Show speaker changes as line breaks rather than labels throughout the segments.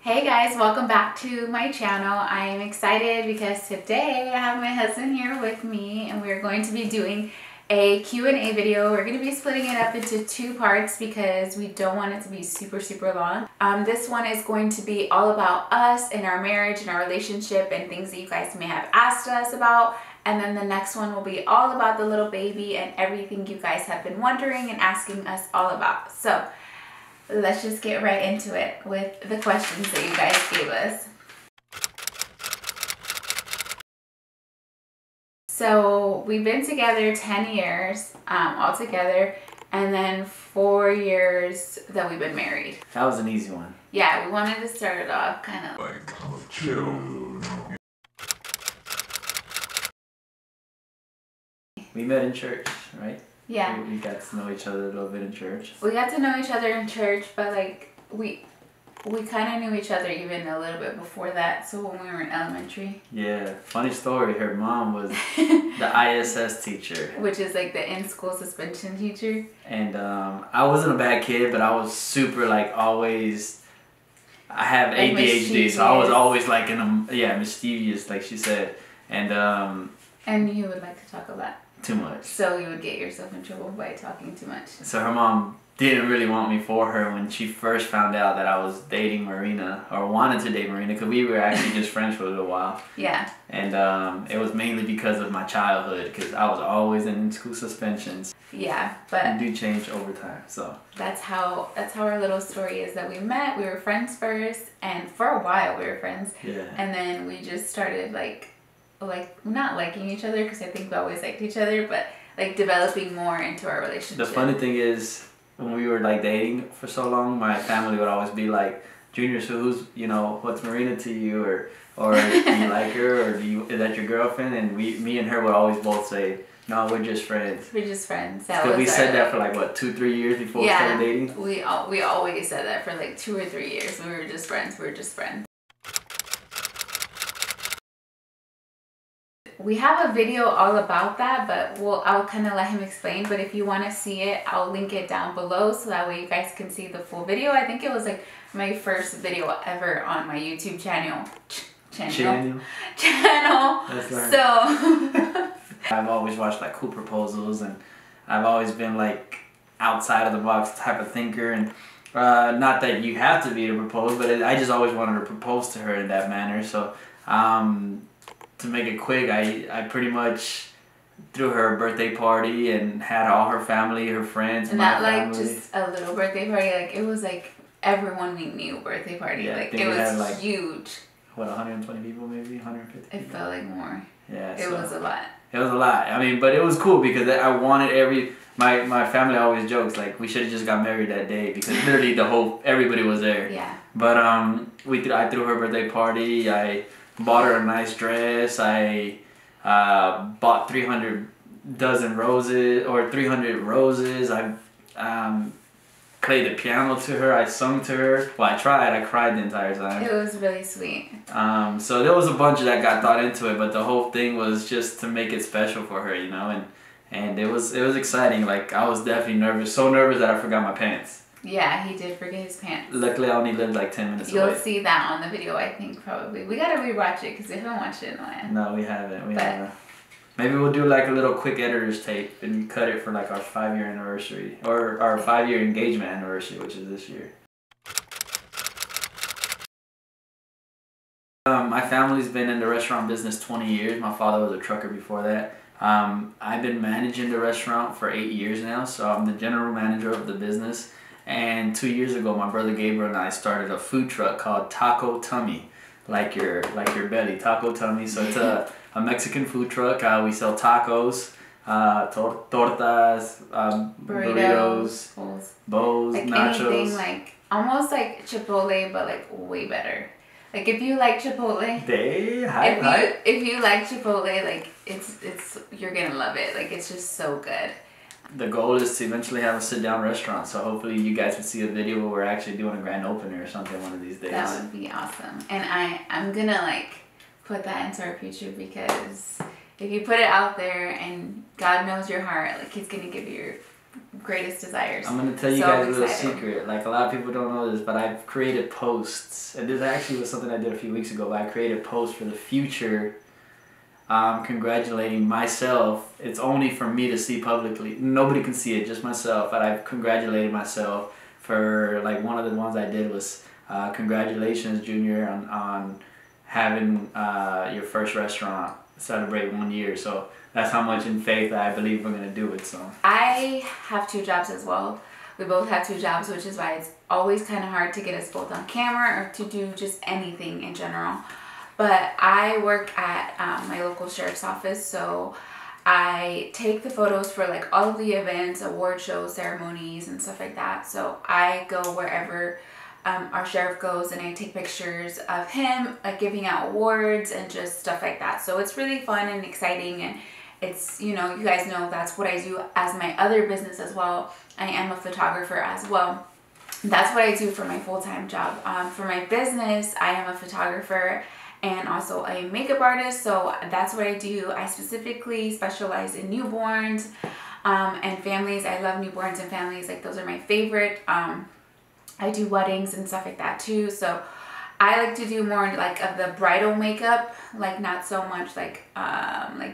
Hey guys, welcome back to my channel. I am excited because today I have my husband here with me and we're going to be doing a Q&A video. We're going to be splitting it up into two parts because we don't want it to be super long. This one is going to be all about us and our marriage and our relationship and things that you guys may have asked us about. And then the next one will be all about the little baby and everything you guys have been wondering and asking us all about. So let's just get right into it with the questions that you guys gave us. So we've been together 10 years all together, and then 4 years that we've been married.
That was an easy one.
Yeah, we wanted to start it off kind of like
chill. We met in church, right?
Yeah.
We got to know each other a little bit in church.
We got to know each other in church, but like we kind of knew each other even a little bit before that. So when we were in elementary.
Yeah. Funny story. Her mom was the ISS teacher.
Which is like the in-school suspension teacher.
And I wasn't a bad kid, but I was super like always. I have like ADHD, so I was always like mischievous, like she said. And
you would like to talk a lot.
Too much.
So you would get yourself in trouble by talking too much.
So her mom didn't really want me for her when she first found out that I was dating Marina, or wanted to date Marina, because we were actually just friends for a little while.
Yeah. And
it was mainly because of my childhood, because I was always in school suspensions.
Yeah, but
you do change over time, so
that's how our little story is. That we met, we were friends first, and for a while we were friends.
Yeah. And
then we just started like not liking each other, because I think we always liked each other, but like developing more into our relationship.
The funny thing is, when we were like dating for so long, my family would always be like, Junior, so who's, what's Marina to you, or do you like her, or is that your girlfriend? And me and her would always both say, no, we're just friends.
We're just friends.
Because we said that for like what, 2-3 years before we started dating.
We always said that for like 2 or 3 years. We were just friends. We were just friends. We have a video all about that, but I'll kind of let him explain. But if you want to see it, I'll link it down below so that way you guys can see the full video. I think it was like my first video ever on my YouTube channel.
Channel.
That's right. So
I've always watched like cool proposals, and I've always been like outside of the box type of thinker, and not that you have to be to propose, but I just always wanted to propose to her in that manner. So to make it quick, I pretty much threw her a birthday party and had all her family, her friends, and
not like family. Just a little birthday party. Like it was like everyone we knew birthday party.
Yeah,
like it was
had, like,
huge.
What, 120 people, maybe 150?
It felt like more.
Yeah,
it was a lot.
It was a lot. I mean, but it was cool because I wanted my family always jokes like we should have just got married that day, because literally everybody was there.
Yeah.
But I threw her birthday party. I bought her a nice dress. I bought 300 roses. I played the piano to her. I sung to her. Well, I tried. I cried the entire time.
It was really sweet.
So there was a bunch that got thought into it, but the whole thing was just to make it special for her, and it was exciting. Like I was definitely nervous, so nervous that I forgot my pants.
Yeah, he did forget his pants.
Luckily, I only lived like 10 minutes away.
You'll see that on the video, I think, probably. We gotta rewatch it, because we haven't watched it in a while.
No, we haven't. We haven't. Maybe we'll do like a little quick editor's tape and cut it for like our 5-year anniversary, or our 5-year engagement anniversary, which is this year. My family's been in the restaurant business 20 years. My father was a trucker before that. I've been managing the restaurant for 8 years now, so I'm the general manager of the business. And 2 years ago, my brother Gabriel and I started a food truck called Taco Tummy, like your belly, Taco Tummy. So it's a Mexican food truck. We sell tacos, tortas, burritos, bowls,
like
nachos.
Anything like almost like Chipotle, but like way better. Like if you like Chipotle, if you like Chipotle, like it's you're gonna love it. Like it's just so good.
The goal is to eventually have a sit-down restaurant, so hopefully you guys will see a video where we're actually doing a grand opening or something one of these days.
That would be awesome. And I'm gonna like put that into our future, because if you put it out there and God knows your heart, like he's gonna give you greatest desires.
I'm gonna tell you guys a little secret. Like, a lot of people don't know this, but I've created posts, and this actually was something I did a few weeks ago. But I created posts for the future, congratulating myself. It's only for me to see publicly. Nobody can see it, just myself. But I've congratulated myself for, like, one of the ones I did was congratulations, Junior, on having your first restaurant, celebrate 1 year. So that's how much in faith I believe we're gonna do it. So
I have 2 jobs as well. We both have 2 jobs, which is why it's always kind of hard to get us both on camera or to do just anything in general. But I work at my local sheriff's office, so I take the photos for like all of the events, award shows, ceremonies, and stuff like that. So I go wherever our sheriff goes, and I take pictures of him, like giving out awards and just stuff like that. So it's really fun and exciting, and it's, you know, you guys know that's what I do as my other business as well. I am a photographer as well. That's what I do for my full-time job. For my business, I am a photographer and also a makeup artist, so that's what I do. I specifically specialize in newborns and families. I love newborns and families, like those are my favorite. I do weddings and stuff like that too, so I like to do more like of the bridal makeup, like not so much like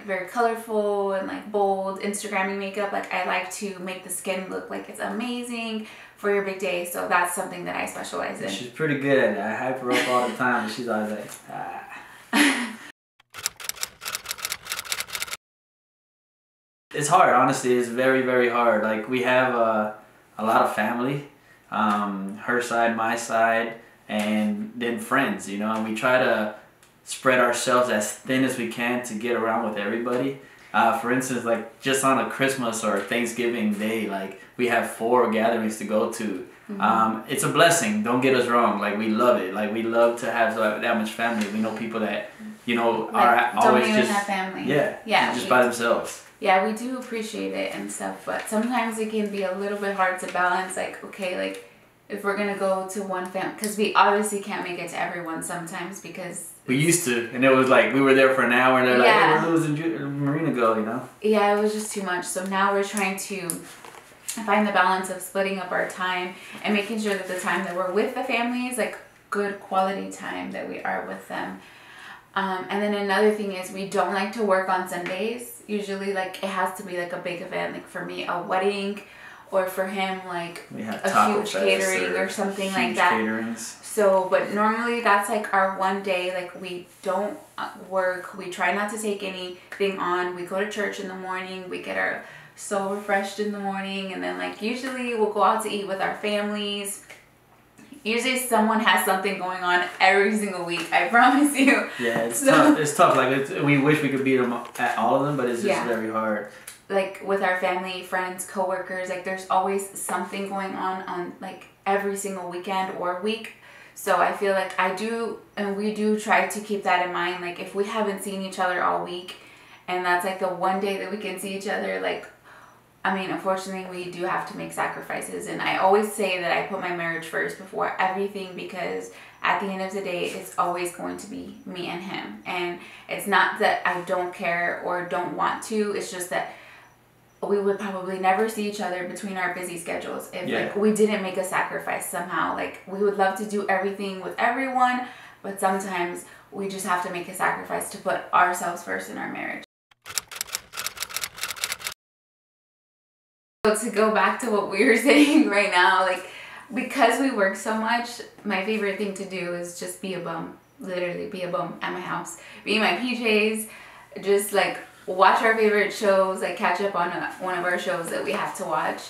very colorful and like bold Instagrammy makeup. Like I like to make the skin look like it's amazing for your big day, so that's something that I specialize in.
She's pretty good at it. I hype her up all the time, and she's always like, ah. It's hard, honestly. It's very, very hard. Like, we have a lot of family, her side, my side, and then friends, you know, and we try to spread ourselves as thin as we can to get around with everybody. For instance, like just on a Christmas or Thanksgiving day, like we have 4 gatherings to go to. It's a blessing, don't get us wrong. Like, we love it. Like, we love to have that much family. We know people that, you know,
like,
are always
don't even
just
have family.
Yeah, just by themselves.
Yeah, we do appreciate it and stuff, but sometimes it can be a little bit hard to balance. Like, okay, like if we're gonna go to one family, because we obviously can't make it to everyone sometimes, because
we used to, and it was like we were there for an hour, and they're like, "Hey, we're losing Marina go," you know.
Yeah, it was just too much. So now we're trying to find the balance of splitting up our time and making sure that the time that we're with the family is like good quality time that we are with them. And then another thing is we don't like to work on Sundays. Usually, like, it has to be like a big event, like for me a wedding, or for him like a huge catering or something like that.
Caterings.
So, but normally that's like our one day. Like, we don't work. We try not to take anything on. We go to church in the morning. We get our soul refreshed in the morning, and then like usually we'll go out to eat with our families. Usually someone has something going on every single week, I promise you.
Yeah, it's tough. It's tough. Like, we wish we could beat them at all of them, but it's just very hard.
Like, with our family, friends, coworkers, like there's always something going on like every single weekend or week. So I feel like we do try to keep that in mind. Like, if we haven't seen each other all week, and that's like the one day that we can see each other, like, I mean, unfortunately, we do have to make sacrifices. And I always say that I put my marriage first before everything, because at the end of the day, it's always going to be me and him. And it's not that I don't care or don't want to. It's just that we would probably never see each other between our busy schedules if like we didn't make a sacrifice somehow. Like, we would love to do everything with everyone, but sometimes we just have to make a sacrifice to put ourselves first in our marriage. So to go back to what we were saying right now, like, because we work so much, my favorite thing to do is just be a bum. Literally be a bum at my house. Be in my PJs, just like watch our favorite shows, like catch up on one of our shows that we have to watch,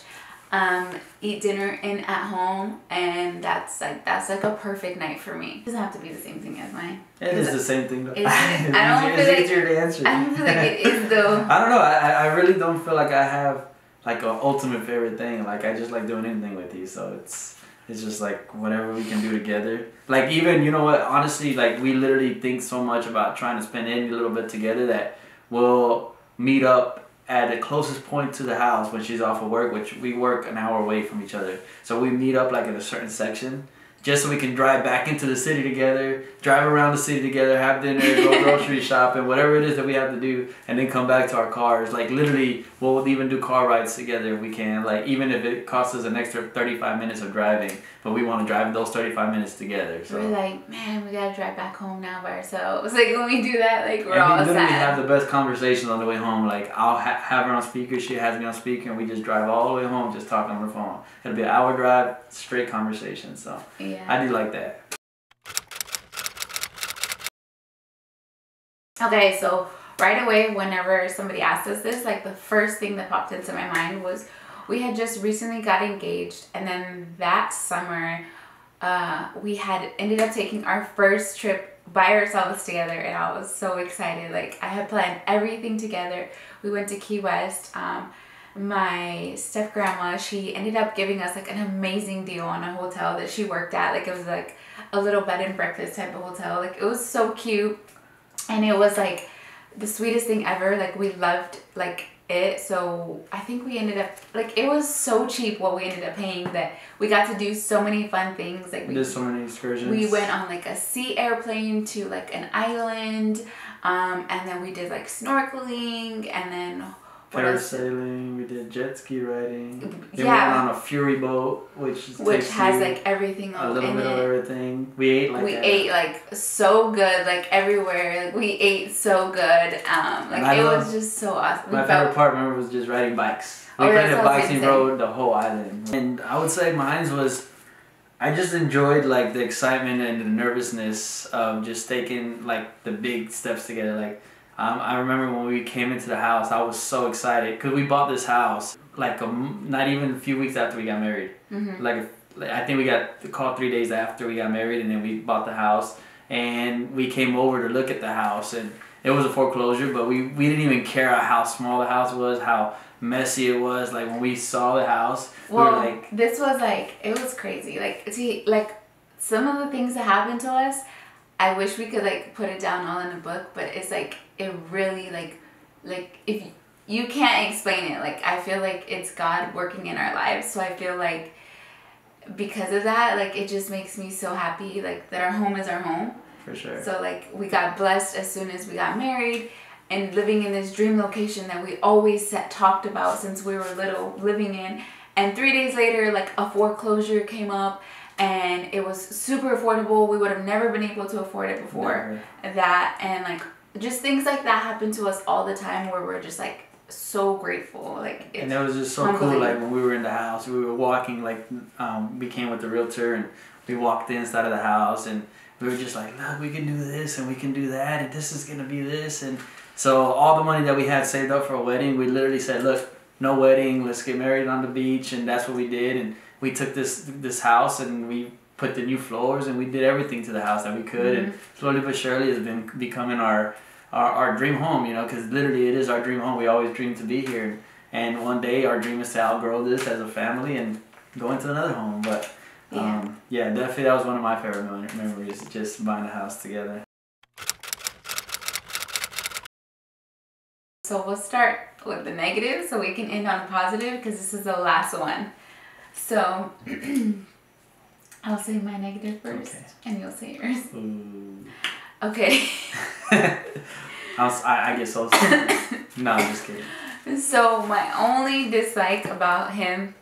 eat dinner at home, and that's like a perfect night for me. It doesn't have to be the same thing as mine.
It is the same thing though.
It's
easier to answer.
I don't feel like it is though.
I don't know. I really don't feel like I have like an ultimate favorite thing. Like, I just like doing anything with you, so it's just like whatever we can do together. Like, even, you know what, honestly, like, we literally think so much about trying to spend any little bit together that we'll meet up at the closest point to the house when she's off of work, which we work an hour away from each other. So we meet up like in a certain section, just so we can drive back into the city together, drive around the city together, have dinner, go grocery shopping, whatever it is that we have to do, and then come back to our cars. Like literally, we'll even do car rides together if we can. Like even if it costs us an extra 35 minutes of driving, but we want to drive those 35 minutes together. So
we're like, man, we gotta drive back home now by ourselves. Like when we do that, like we're
and
all
we literally
sad.
have the best conversations on the way home. Like I'll have her on speaker, she has me on speaker, and we just drive all the way home just talking on the phone. It'll be an hour drive, straight conversation. So
Yeah.
I do like that.
Okay, so right away, whenever somebody asked us this, like the first thing that popped into my mind was we had just recently got engaged, and then that summer we had ended up taking our first trip by ourselves together, and I was so excited. Like I had planned everything together. We went to Key West. My step grandma, she ended up giving us like an amazing deal on a hotel that she worked at. Like it was like a little bed and breakfast type of hotel. Like it was so cute, and it was like the sweetest thing ever. Like we loved like it. So I think we ended up like it was so cheap what we ended up paying that we got to do so many fun things. Like
We did so many excursions.
we went on like a sea airplane to like an island, and then we did like snorkeling, and then
parasailing, we did jet ski riding. Then we
Yeah.
went on a fury boat, which
has like everything
a little
in
bit
it.
of everything. We ate like
We ate like so good, like everywhere. Like we ate so good. Like it was just so awesome.
My favorite part, remember, was just riding bikes. We
Oh, that's
rented
what I was
bikes and
gonna say.
rode the whole island. And I would say mine was, I just enjoyed like the excitement and the nervousness of just taking like the big steps together. Like I remember when we came into the house, I was so excited because we bought this house like not even a few weeks after we got married.
Mm-hmm.
Like I think we got the call 3 days after we got married, and then we bought the house, and we came over to look at the house, and it was a foreclosure, but we didn't even care how small the house was, how messy it was. Like when we saw the house,
Well,
we were like,
this was like, it was crazy. Like, see, like some of the things that happened to us, I wish we could like put it down all in a book, but it's like, it really like if you can't explain it. Like I feel like it's God working in our lives. So I feel like because of that, like it just makes me so happy, like that our home is our home.
for sure.
So like we got blessed as soon as we got married and living in this dream location that we always talked about since we were little, living in. And 3 days later, like a foreclosure came up, and it was super affordable. We would have never been able to afford it before that. And like just things like that happen to us all the time where we're just like so grateful. Like it's
And it was just so
humbling.
cool. Like when we were in the house, we were walking. Like we came with the realtor, and we walked inside of the house, and we were just like, look, we can do this and we can do that, and this is gonna be this. And so all the money that we had saved up for a wedding, we literally said, look, no wedding, let's get married on the beach, and that's what we did. And we took this house, and we put the new floors, and we did everything to the house that we could.
Mm-hmm.
And slowly but surely, it's been becoming our dream home, you know, because literally it is our dream home. We always dreamed to be here, and one day our dream is to outgrow this as a family and go into another home. But yeah, definitely that was one of my favorite memories, just buying a house together.
So we'll start with the negative so we can end on a positive, because this is the last one. So I'll say my negative first,
Okay.
and you'll say yours.
Ooh.
Okay.
I get so stupid. No, I'm just kidding.
So my only dislike about him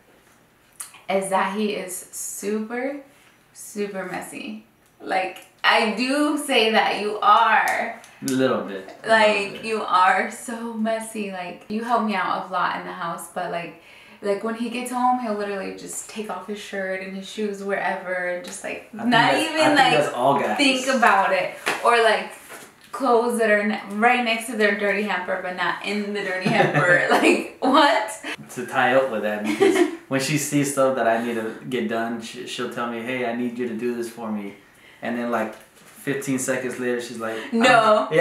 is that he is super, super messy. Like, I do say that you are.
A little bit.
Like, you are so messy. Like, you help me out a lot in the house, but like when he gets home, he'll literally just take off his shirt and his shoes wherever, and just like not even
that's all guys.
think about it, or like clothes that are right next to their dirty hamper but not in the dirty hamper. Like, what?
To tie up with that, because when she sees stuff that I need to get done, she'll tell me, hey, I need you to do this for me, and then like 15 seconds later, she's like,
No, not 15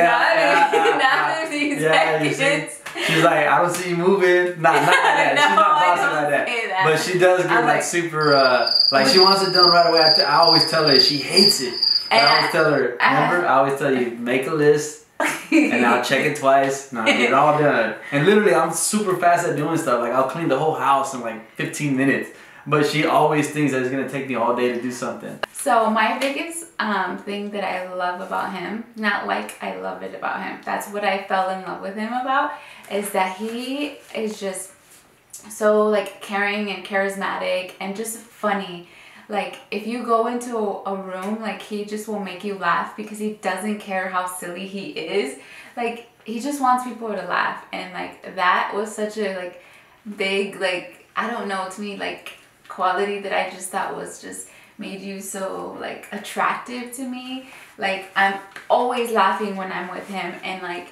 yeah, you see?
seconds.
She's like, I don't see you moving. Not like that.
No,
She's not
I
bossy
don't
like that.
say that.
But she does get
I'm
like
like-
super, like she wants it done right away. I always tell her she hates it. But I always tell her, remember, I always tell you, make a list, and I'll check it twice, and I'll get it all done. And literally, I'm super fast at doing stuff. Like, I'll clean the whole house in like 15 minutes. but she always thinks that it's gonna take me all day to do something.
So my biggest thing that I love about him, not like I love it about him, that's what I fell in love with him about, is that he is just so like caring and charismatic and just funny. Like if you go into a room, like he just will make you laugh because he doesn't care how silly he is. Like he just wants people to laugh, and like that was such a like big, like, I don't know, to me, like quality that I just thought was just made you so like attractive to me. Like I'm always laughing when I'm with him, and like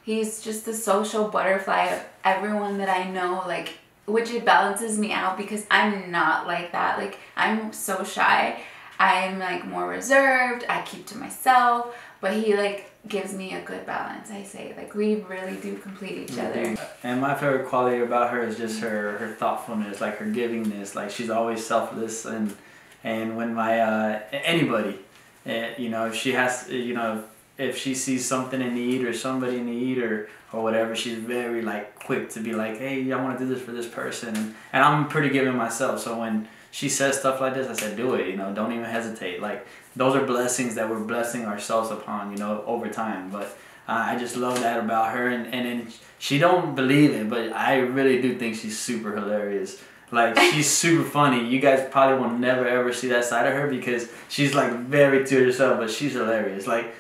he's just the social butterfly of everyone that I know, like, which it balances me out because I'm not like that. Like I'm so shy. I'm like more reserved. I keep to myself, but he like gives me a good balance. I say like we really do complete each other.
And my favorite quality about her is just her thoughtfulness, like her givingness. Like she's always selfless, and when my anybody, you know, if she has, you know, if she sees something in need or somebody in need or whatever, she's very like quick to be like, hey, I want to do this for this person, and I'm pretty giving myself. So when she says stuff like this, I said, do it, you know, don't even hesitate. Like those are blessings that we're blessing ourselves upon, you know, over time. But I just love that about her, and then she don't believe it, but I really do think she's super hilarious. Like she's super funny. You guys probably will never ever see that side of her because she's like very to herself, but she's hilarious. Like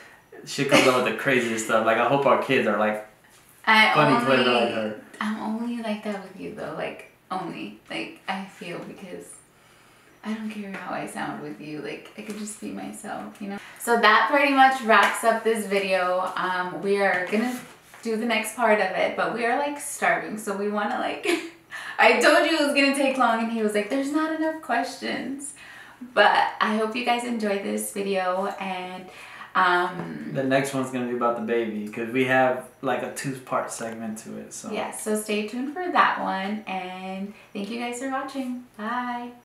she comes up with the craziest stuff. Like I hope our kids are like funny, clever like her.
I'm only like that with you though. Like only, like I feel, because I don't care how I sound with you. Like I could just be myself, you know. So that pretty much wraps up this video. We are gonna do the next part of it, but we are like starving, so we want to like. I told you it was gonna take long, and he was like, "There's not enough questions." But I hope you guys enjoyed this video, and
the next one's gonna be about the baby because we have like a 2-part segment to it. So
yeah, so stay tuned for that one, and thank you guys for watching. Bye.